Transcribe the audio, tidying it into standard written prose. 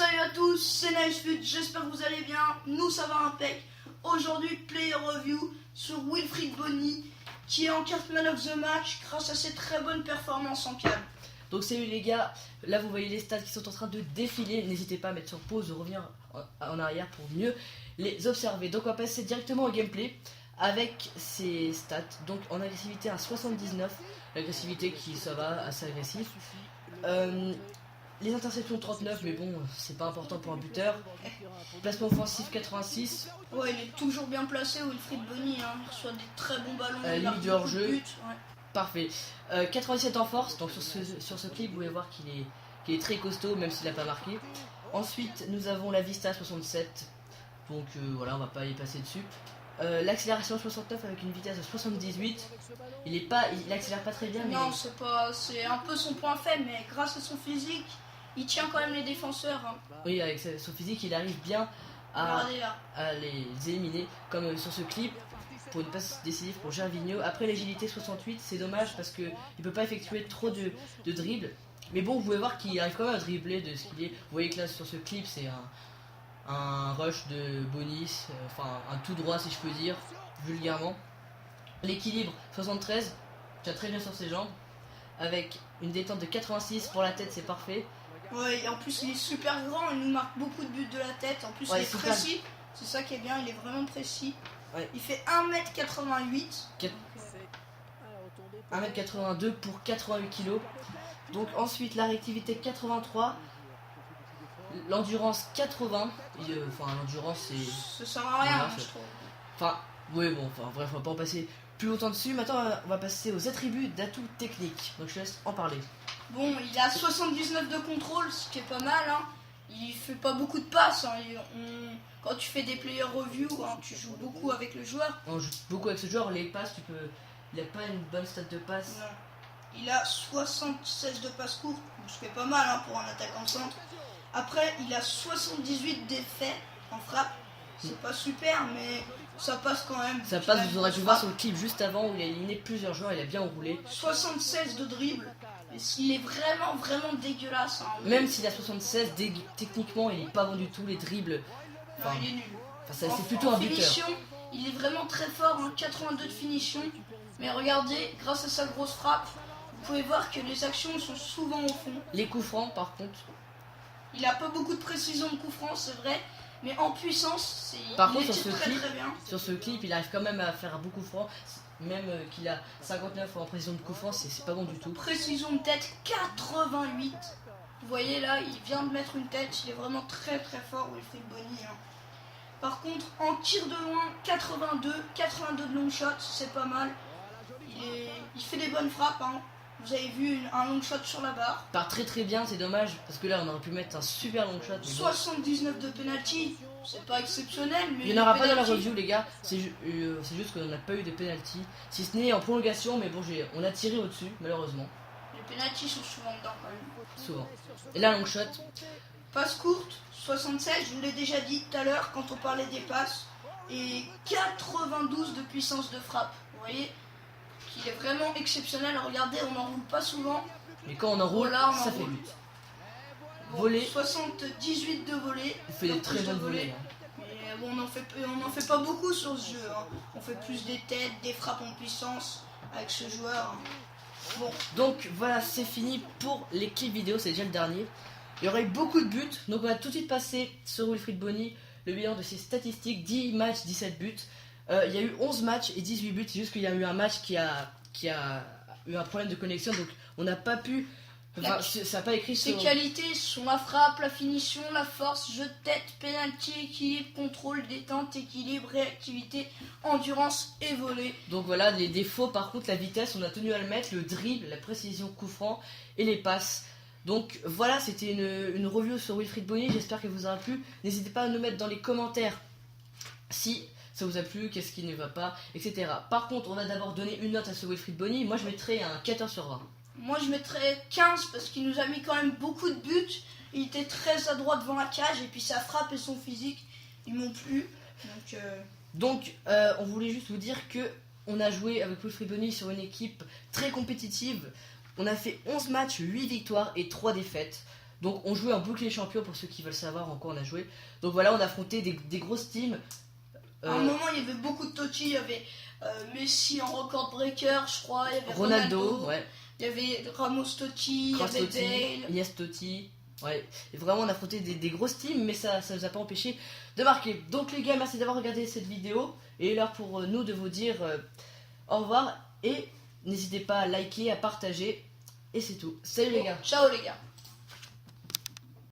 Salut à tous, c'est NiceFut, j'espère que vous allez bien, nous ça va impec. Aujourd'hui, player review sur Wilfried Bony qui est en carte man of the match grâce à ses très bonnes performances en calme. Donc salut les gars, là vous voyez les stats qui sont en train de défiler, n'hésitez pas à mettre sur pause, de revenir en arrière pour mieux les observer. Donc on va passer directement au gameplay avec ses stats. Donc en agressivité à 79, l'agressivité qui ça va, assez agressif. Les interceptions 39, mais bon, c'est pas important pour un buteur. Placement offensif 86. Ouais, il est toujours bien placé, Wilfried Bony, hein. Il reçoit des très bons ballons. Limite du hors-jeu. Ouais. Parfait. 97 en force, donc sur ce clip, vous pouvez voir qu'il est très costaud, même s'il n'a pas marqué. Ensuite, nous avons la Vista 67, donc voilà, on va pas y passer dessus. L'accélération 69 avec une vitesse de 78. Il accélère pas très bien. Non, mais... c'est un peu son point faible, mais grâce à son physique, il tient quand même les défenseurs. Hein. Oui, avec son physique, il arrive bien à les éliminer, comme sur ce clip. Pour une passe décisive pour Gervinho. Après l'agilité 68, c'est dommage parce que il peut pas effectuer trop de dribbles. Mais bon, vous pouvez voir qu'il arrive quand même à dribbler de ce qu'il est. Vous voyez que là sur ce clip, c'est un rush de Bonis, enfin un tout droit si je peux dire, vulgairement. L'équilibre 73, tient très bien sur ses jambes. Avec une détente de 86 pour la tête, c'est parfait. Ouais, et en plus il est super grand, il nous marque beaucoup de buts de la tête. En plus ouais, il est précis, c'est ça qui est bien, il est vraiment précis. Ouais. Il fait 1m88. 1m82 pour 88 kg. Donc ensuite la réactivité 83. L'endurance 80. Enfin l'endurance c'est... Ça sert à rien, voilà, je trouve. Enfin, oui bon, enfin bref, on va pas en passer plus longtemps dessus. Maintenant on va passer aux attributs d'atouts techniques. Donc je laisse en parler. Bon, il a 79 de contrôle, ce qui est pas mal. Hein. Il fait pas beaucoup de passes. Hein. Quand tu fais des player review, hein, tu joues beaucoup avec le joueur. On joue beaucoup avec ce joueur, les passes, il a pas une bonne stat de passe. Non. Il a 76 de passes courtes, ce qui est pas mal hein, pour un attaquant centre. Après, il a 78 d'effets en frappe. C'est pas super, mais ça passe quand même. Ça passe, vous aurez pu voir sur le clip juste avant où il a éliminé plusieurs joueurs, il a bien enroulé. 76 de dribble. Il est vraiment dégueulasse. Hein. Même s'il a 76, techniquement il est pas bon du tout, les dribbles. Enfin, il est nul. C'est plutôt un buteur. Finition, il est vraiment très fort, hein, 82 de finition. Mais regardez, grâce à sa grosse frappe, vous pouvez voir que les actions sont souvent au fond. Les coups francs par contre. Il a pas beaucoup de précision de coups francs, c'est vrai. Mais en puissance, par contre, très bien. Sur ce clip, il arrive quand même à faire un beaucoup franc. Même qu'il a 59 en précision de coup franc, c'est pas bon du tout. Précision de tête 88. Vous voyez là, il vient de mettre une tête, il est vraiment très fort, Wilfried Bony. Hein. Par contre, en tir de loin, 82 de long shot, c'est pas mal. Il fait des bonnes frappes. Hein. Vous avez vu un long shot sur la barre. Part très bien, c'est dommage parce que là on aurait pu mettre un super long shot. 79 de penalty, c'est pas exceptionnel, mais il n'y en aura pas dans la review les gars, c'est juste qu'on n'a pas eu de penalty, si ce n'est en prolongation, mais bon on a tiré au-dessus malheureusement. Les penalty sont souvent dedans quand même. Souvent. Et là long shot. Passe courte, 76, je vous l'ai déjà dit tout à l'heure quand on parlait des passes. Et 92 de puissance de frappe, vous voyez qu'il est vraiment exceptionnel. Regardez, on n'enroule pas souvent. Mais quand on enroule, là, ça fait but. Voler. 78 de volée. Il fait des très bonnes volées. Mais bon, on en fait pas beaucoup sur ce jeu. Hein. On fait plus des têtes, des frappes en puissance avec ce joueur. Bon. Donc voilà, c'est fini pour les clips vidéo, c'est déjà le dernier. Il y aurait eu beaucoup de buts, donc on va tout de suite passer sur Wilfried Bony, le bilan de ses statistiques, 10 matchs, 17 buts. Il y a eu 11 matchs et 18 buts, c'est juste qu'il y a eu un match qui a eu un problème de connexion, donc on n'a pas pu... Enfin, ça n'a pas écrit sur... Ses qualités sont la frappe, la finition, la force, jeu de tête, pénalty, équilibre, contrôle, détente, équilibre, réactivité, endurance et volée. Donc voilà, les défauts par contre, la vitesse, on a tenu à le mettre, le dribble, la précision coup franc et les passes. Donc voilà, c'était une review sur Wilfried Bony, j'espère qu'elle vous aura plu. N'hésitez pas à nous mettre dans les commentaires si ça vous a plu, qu'est-ce qui ne va pas, etc. Par contre, on va d'abord donner une note à ce Wilfried Bony. Moi je mettrais un 14 sur 20. Moi je mettrais 15 parce qu'il nous a mis quand même beaucoup de buts. Il était très adroit devant la cage et puis sa frappe et son physique, ils m'ont plu. Donc on voulait juste vous dire que on a joué avec Wilfried Bony sur une équipe très compétitive. On a fait 11 matchs, 8 victoires et 3 défaites. Donc on jouait un bouclier champion pour ceux qui veulent savoir en quoi on a joué. Donc voilà, on a affronté des grosses teams. À un moment, il y avait beaucoup de Totti, il y avait Messi en record breaker, je crois, il y avait Ronaldo, ouais. Il y avait Ramos Totti, il y avait Bale. Iniesta Totti. Ouais, et vraiment on a affronté des grosses teams, mais ça nous a pas empêché de marquer. Donc les gars, merci d'avoir regardé cette vidéo. Et là pour nous de vous dire au revoir. Et n'hésitez pas à liker, à partager. Et c'est tout. Salut les gars. Ciao les gars.